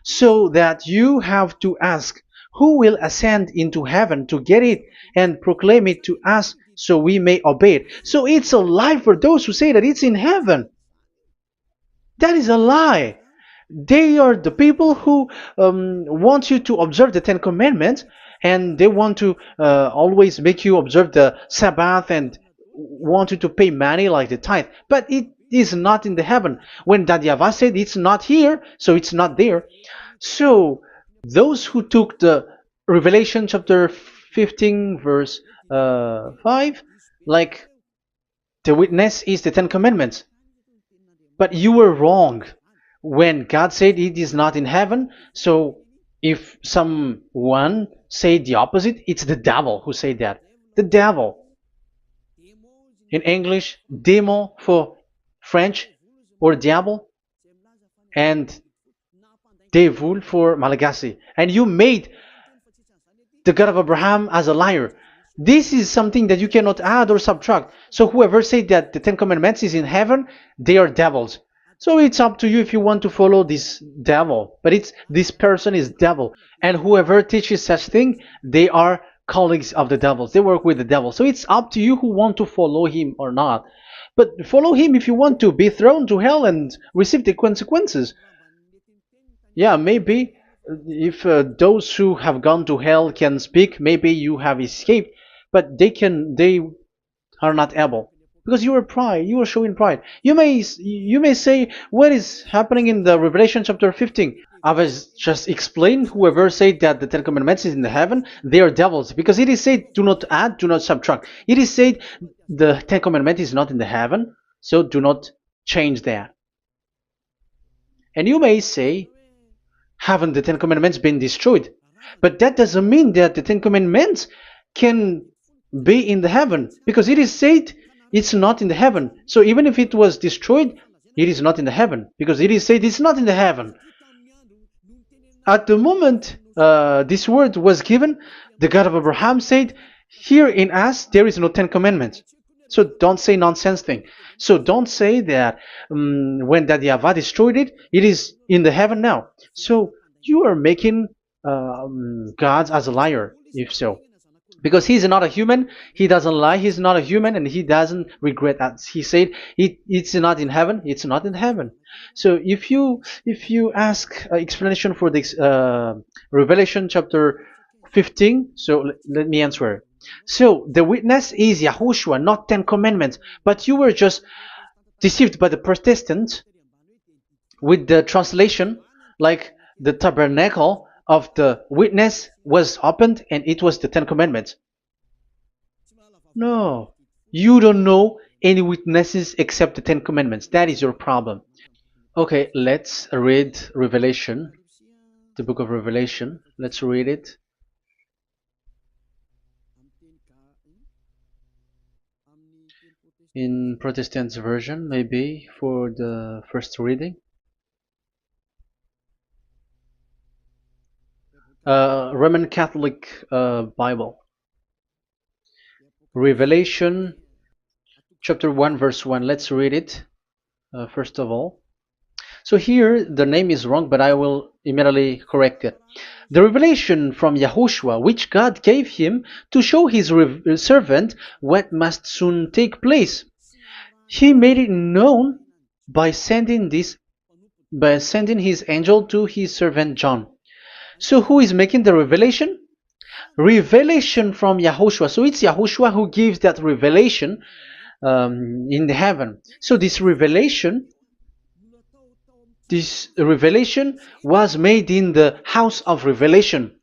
so that you have to ask, who will ascend into heaven to get it and proclaim it to us so we may obey it? So it's a lie for those who say that it's in heaven. That is a lie. They are the people who want you to observe the Ten Commandments, and they want to always make you observe the Sabbath and want you to pay money like the tithe. But it is not in the heaven. When that YAHVAH said it's not here, so it's not there. So those who took the Revelation chapter 15 verse 5, like the witness is the Ten Commandments. But you were wrong when God said it is not in heaven. So if someone said the opposite, it's the devil who said that. The devil. In English, démon for French, or diable, and devil for Malagasy. And you made the God of Abraham as a liar. This is something that you cannot add or subtract. So whoever said that the Ten Commandments is in heaven, they are devils. So it's up to you if you want to follow this devil. But this person is devil. And whoever teaches such thing, they are colleagues of the devils. They work with the devil. So it's up to you who want to follow him or not. But follow him if you want to be thrown to hell and receive the consequences. Yeah, maybe if those who have gone to hell can speak, maybe you have escaped, but they are not able because you are pride. You are showing pride. You may say, what is happening in the Revelation chapter 15? I was just explained. Whoever said that the Ten Commandments is in the heaven, they are devils, because it is said, do not add, do not subtract. It is said the Ten Commandments is not in the heaven, so do not change that. And you may say, haven't the Ten Commandments been destroyed? But that doesn't mean that the Ten Commandments can be in the heaven, because it is said it's not in the heaven. So even if it was destroyed, it is not in the heaven, because it is said it's not in the heaven. At the moment this word was given, the God of Abraham said, here in us there is no Ten Commandments. So don't say nonsense thing. So don't say that when that YAHVAH destroyed it, it is in the heaven now. So you are making God as a liar, if so. Because he's not a human, he doesn't lie, he's not a human, and he doesn't regret that. He said it's not in heaven, it's not in heaven. So if you ask explanation for this Revelation chapter 15, so let me answer. So the witness is YAHOSHUAH, not Ten Commandments. But you were just deceived by the Protestants with the translation, like the tabernacle of the witness was opened and it was the Ten Commandments. No, you don't know any witnesses except the Ten Commandments. That is your problem. Okay, let's read Revelation, the book of Revelation. Let's read it. In Protestant's version, maybe for the first reading. Roman Catholic Bible. Revelation chapter 1 verse 1. Let's read it first of all. So here the name is wrong, but I will immediately correct it. The revelation from YAHOSHUAH, which God gave him to show his servant what must soon take place. He made it known by sending his angel to his servant John. So who is making the revelation? Revelation from YAHOSHUAH. So it's YAHOSHUAH who gives that revelation in the heaven. So this revelation was made in the house of revelation.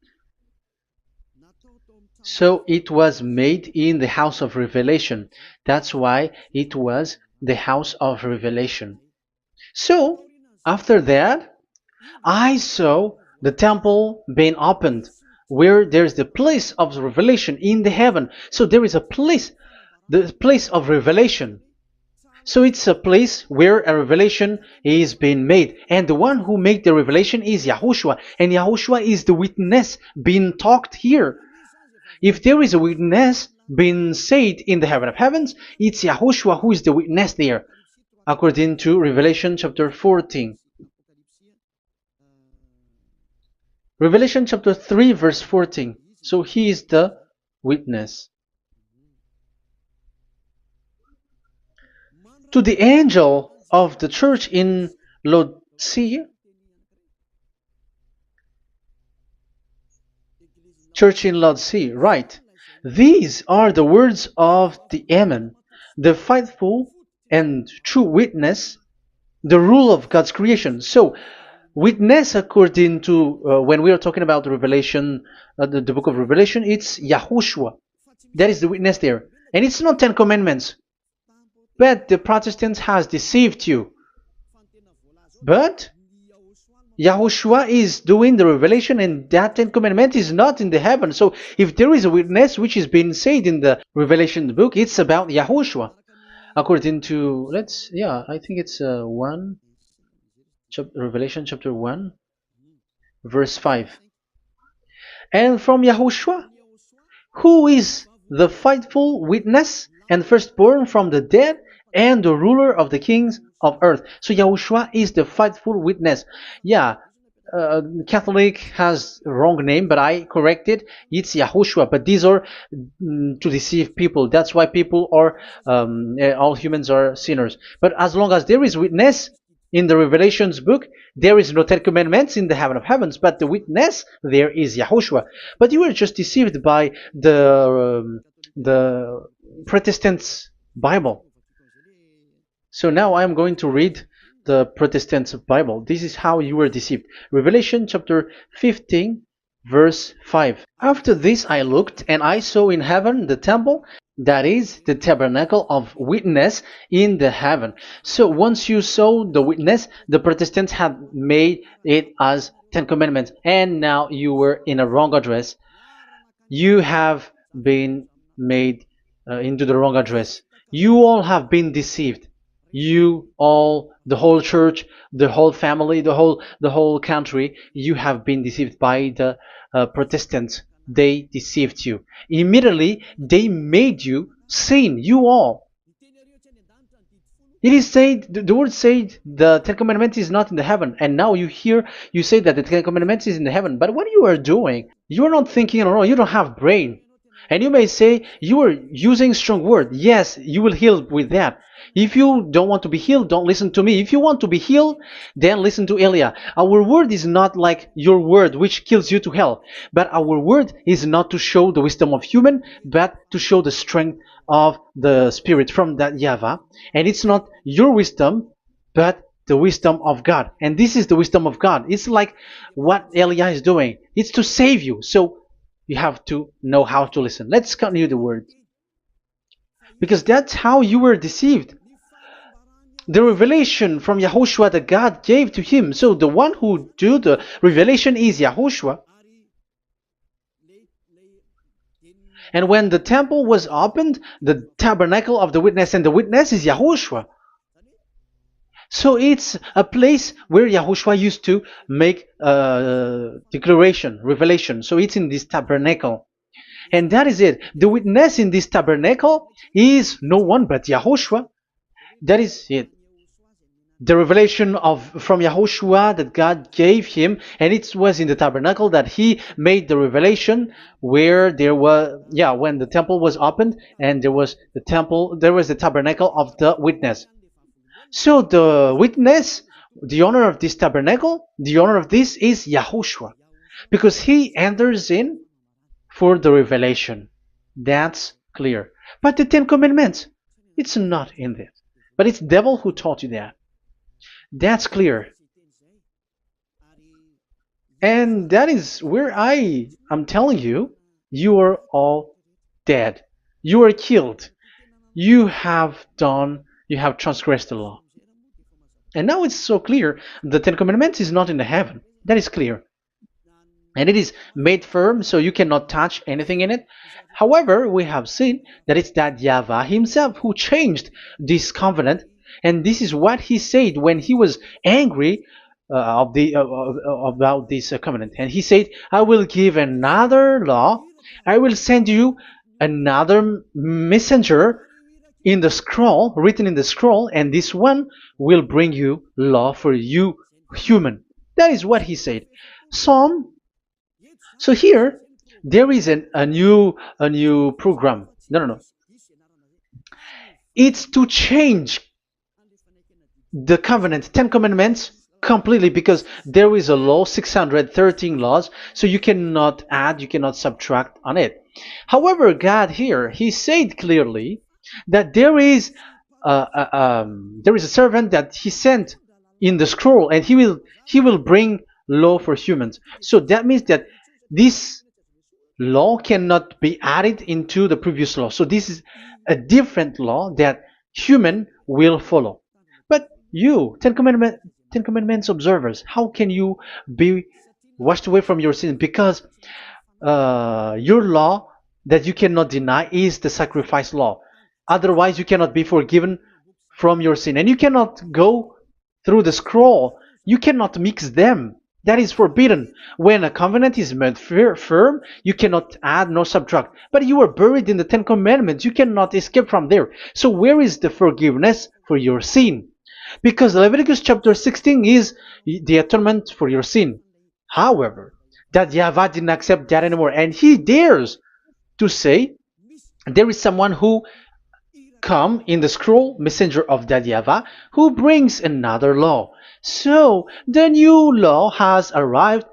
So it was made in the house of revelation. That's why it was the house of revelation. So, after that, I saw the temple being opened, where there's the place of revelation in the heaven. So there is a place, the place of revelation. So it's a place where a revelation is being made. And the one who made the revelation is YAHOSHUAH. And YAHOSHUAH is the witness being talked here. If there is a witness being said in the heaven of heavens, it's YAHOSHUAH who is the witness there, according to Revelation chapter 14. Revelation chapter 3 verse 14. So he is the witness. To the angel of the church in Laodicea, church in Laodicea, right. These are the words of the Amen, the faithful and true witness, the rule of God's creation. So, witness according to, when we are talking about the Revelation, the book of Revelation, it's YAHOSHUAH. That is the witness there. And it's not 10 Commandments. But the Protestants has deceived you. But YAHOSHUAH is doing the revelation, and that 10 Commandment is not in the heaven. So if there is a witness which is being said in the Revelation book, it's about YAHOSHUAH. According to, I think it's Revelation chapter 1, verse 5. And from YAHOSHUAH, who is the faithful witness and firstborn from the dead, and the ruler of the kings of earth. So YAHOSHUAH is the faithful witness. Catholic has a wrong name, but I corrected. It's YAHOSHUAH. But these are to deceive people. That's why people are, all humans are sinners. But as long as there is witness in the Revelations book, there is no 10 Commandments in the heaven of heavens, but the witness there is YAHOSHUAH. But you were just deceived by the Protestants' Bible. So now I am going to read the Protestant Bible. This is how you were deceived. Revelation chapter 15, verse 5. After this I looked, and I saw in heaven the temple, that is the tabernacle of witness in the heaven. So once you saw the witness, the Protestants had made it as 10 Commandments, and now you were in a wrong address. You have been made into the wrong address. You all have been deceived. You all, the whole church, the whole family, the whole country, you have been deceived by the Protestants. They deceived you. Immediately, they made you sin. You all. It is said, the word said, the 10 Commandments is not in the heaven. And now you say that the 10 Commandments is in the heaven. But what you are doing, you are not thinking at all. You don't have brain. And you may say, you are using strong word. Yes, you will heal with that. If you don't want to be healed, don't listen to me. If you want to be healed, then listen to Elia. Our word is not like your word, which kills you to hell. But our word is not to show the wisdom of human, but to show the strength of the Spirit from that YAHVAH. And it's not your wisdom, but the wisdom of God. And this is the wisdom of God. It's like what Elia is doing. It's to save you. So you have to know how to listen. Let's continue the word. Because that's how you were deceived. The revelation from YAHOSHUAH that God gave to him. So the one who do the revelation is YAHOSHUAH. And when the temple was opened, the tabernacle of the witness, and the witness is YAHOSHUAH. So it's a place where YAHOSHUAH used to make declaration, revelation. So it's in this tabernacle. And that is it. The witness in this tabernacle is no one but YAHOSHUAH. That is it. The revelation from YAHOSHUAH that God gave him, and it was in the tabernacle that he made the revelation, where there was, when the temple was opened, and there was the tabernacle of the witness. So the witness, the owner of this tabernacle, the owner of this is YAHOSHUAH, because he enters in for the revelation. That's clear. But the 10 Commandments, it's not in there. But it's the devil who taught you that. That's clear. And that is where I am telling you, you are all dead. You are killed. You have done You have transgressed the law. And now it's so clear. The Ten Commandments is not in the heaven. That is clear. And it is made firm, so you cannot touch anything in it. However, we have seen that it's that YAHVAH himself who changed this covenant, and this is what he said when he was angry about this covenant. And he said, "I will give another law. I will send you another messenger in the scroll, written in the scroll, and this one will bring you law for you, human." That is what he said. Some so here there is a new program. No, no, no. It's to change the covenant, Ten Commandments completely, because there is a law, 613 laws, so you cannot add, you cannot subtract on it. However, God here, He said clearly that there is a servant that He sent in the scroll, and He will bring law for humans. So that means that this law cannot be added into the previous law. So this is a different law that human will follow. But you, Ten Commandments observers, how can you be washed away from your sin? Because your law that you cannot deny is the sacrifice law. Otherwise, you cannot be forgiven from your sin. And you cannot go through the scroll. You cannot mix them. That is forbidden. When a covenant is made firm, you cannot add nor subtract. But you are buried in the Ten Commandments. You cannot escape from there. So where is the forgiveness for your sin? Because Leviticus chapter 16 is the atonement for your sin. However, that YAHVAH didn't accept that anymore. And he dares to say there is someone who come in the scroll, messenger of that YAHVAH, who brings another law. So the new law has arrived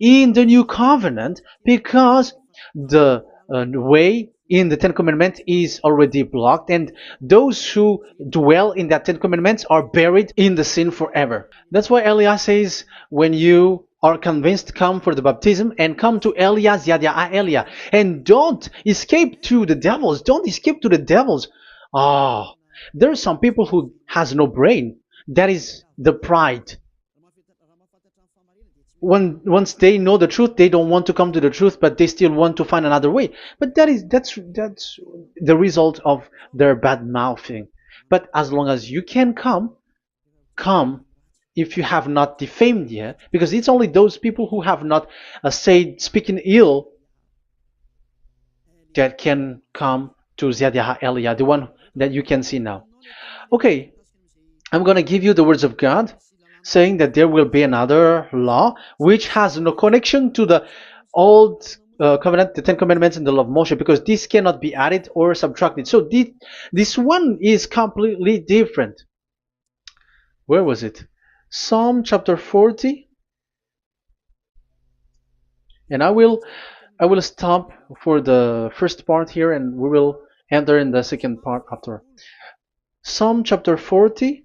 in the new covenant because the way in the Ten Commandments is already blocked, and those who dwell in that Ten Commandments are buried in the sin forever. That's why Elias says, when you are convinced, come for the baptism and come to Elias, Yadiah, Elia, and don't escape to the devils. Don't escape to the devils. Ah, there are some people who has no brain. That is the pride. Once they know the truth, they don't want to come to the truth, but they still want to find another way. But that's the result of their bad mouthing. But as long as you can come if you have not defamed yet, because it's only those people who have not said speaking ill that can come to Ziyadiyah Elia, the one that you can see now. Okay, I'm going to give you the words of God saying that there will be another law which has no connection to the old covenant, the Ten Commandments and the law of Moshe, because this cannot be added or subtracted. So this one is completely different. Where was it? Psalm chapter 40. And I will stop for the first part here, and we will enter in the second part after. Psalm chapter 40.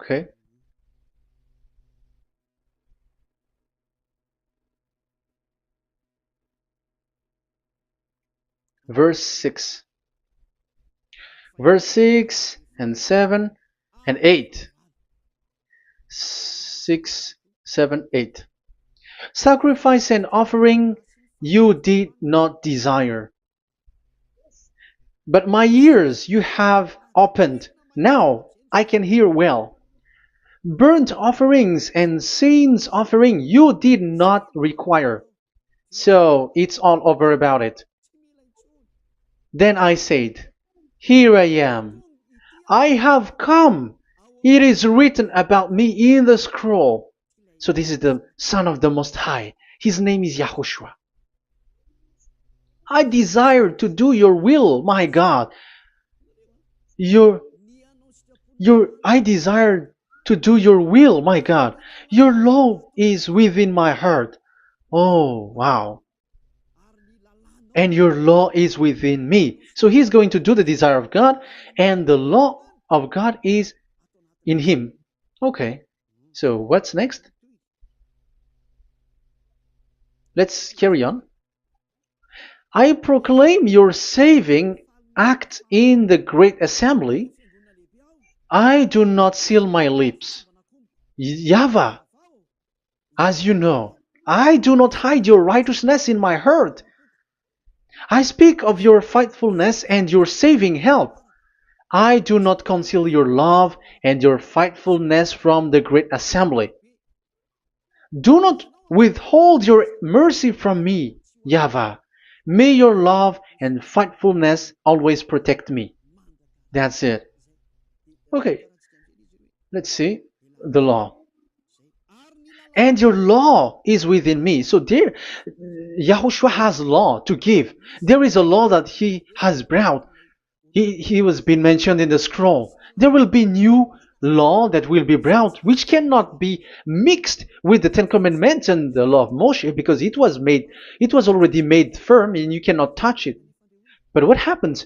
Okay. Verse 6. Verse 6 and 7 and 8. 6, 7, 8. Sacrifice and offering you did not desire, but my ears you have opened. Now I can hear well. Burnt offerings and sins offering you did not require. So it's all over about it. Then I said, here I am. I have come. It is written about me in the scroll. So this is the Son of the Most High. His name is YAHOSHUAH. I desire to do your will, my God. I desire to do your will, my God. Your law is within my heart. Oh, wow. And your law is within me. So he's going to do the desire of God, and the law of God is in him. Okay. So what's next? Let's carry on. I proclaim your saving act in the great assembly, I do not seal my lips. YAHVAH, as you know, I do not hide your righteousness in my heart. I speak of your faithfulness and your saving help. I do not conceal your love and your faithfulness from the great assembly. Do not withhold your mercy from me, YAHVAH. May your love and faithfulness always protect me. That's it. Okay, let's see the law. And your law is within me. So there, Yahushua has law to give. There is a law that he has brought. He was being mentioned in the scroll. There will be new law that will be brought, which cannot be mixed with the Ten Commandments and the law of Moshe, because it was already made firm, and you cannot touch it. But what happens?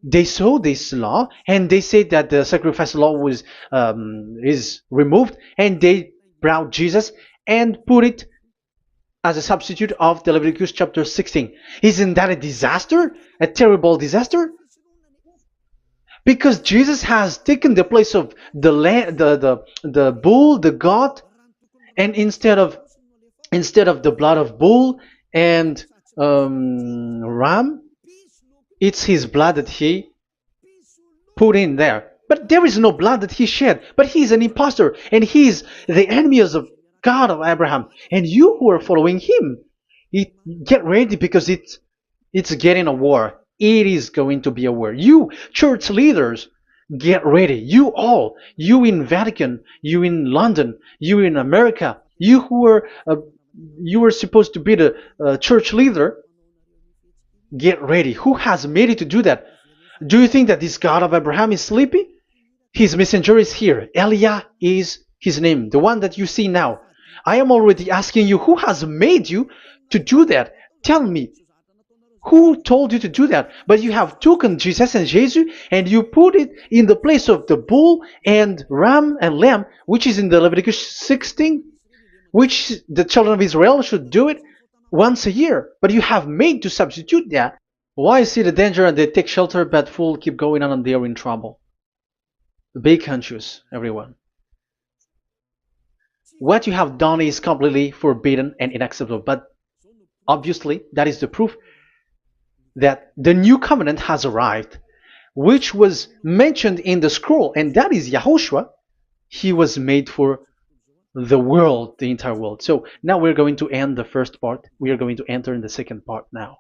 They saw this law, and they said that the sacrifice law is removed, and they brought Jesus and put it as a substitute of the Leviticus chapter 16. Isn't that a disaster? A terrible disaster? Because Jesus has taken the place of the bull, the goat, and instead of the blood of bull and ram, it's his blood that he put in there. But there is no blood that he shed. But he's an impostor, and he's the enemy of God of Abraham. And you who are following him, get ready, because it's getting a war. It is going to be a war. You church leaders, get ready. You all, you in Vatican, you in London, you in America, you who are supposed to be the church leader, get ready. Who has made it to do that? Do you think that this God of Abraham is sleepy? His messenger is here. Eliah is his name, the one that you see now. I am already asking you, who has made you to do that? Tell me, who told you to do that? But you have taken Jesus and Jesus, and you put it in the place of the bull and ram and lamb, which is in the Leviticus 16, which the children of Israel should do it once a year. But you have made to substitute that. Why see the danger and they take shelter, but fool keep going on and they are in trouble? Be conscious, everyone. What you have done is completely forbidden and unacceptable. But obviously, that is the proof that the new covenant has arrived, which was mentioned in the scroll, and that is YAHOSHUAH. He was made for the world, the entire world. So now we're going to end the first part. We are going to enter in the second part now.